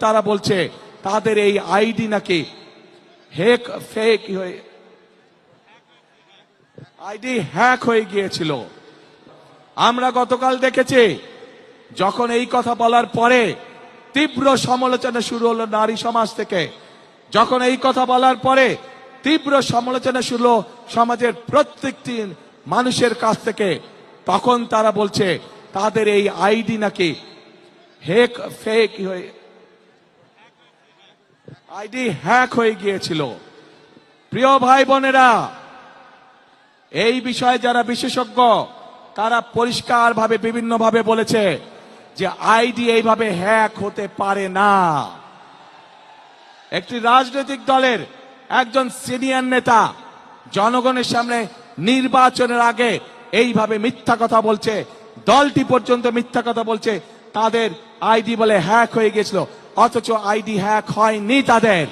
তারা বলছে তাদের এই আইডি নাকি ফেক হয়ে আইডি হ্যাক হয়ে গিয়েছিল। আমরা গতকাল দেখেছি যখন এই কথা বলার পরে তীব্র সমালোচনা শুরু হলো নারী সমাজ থেকে, যখন এই কথা বলার পরে তীব্র সমালোচনা শুরু হলো সমাজের প্রত্যেকটি মানুষের কাছ থেকে, তখন তারা বলছে তাদের এই আইডি নাকি ফেক হয়ে আইডি হ্যাক হয়ে গিয়েছিল। প্রিয় ভাই বোনেরা, এই বিষয়ে যারা বিশেষজ্ঞ তারা পরিষ্কারভাবে বিভিন্নভাবে বলেছে যে আইডি এইভাবে হ্যাক হতে পারে না। একটি রাজনৈতিক দলের একজন সিনিয়র নেতা জনগণের সামনে নির্বাচনের আগে এইভাবে মিথ্যা কথা বলছে, দলটি পর্যন্ত মিথ্যা কথা বলছে তাদের আইডি বলে হ্যাক হয়ে গেছিল, অথচ আইডি হ্যাক হয়নি তাদের।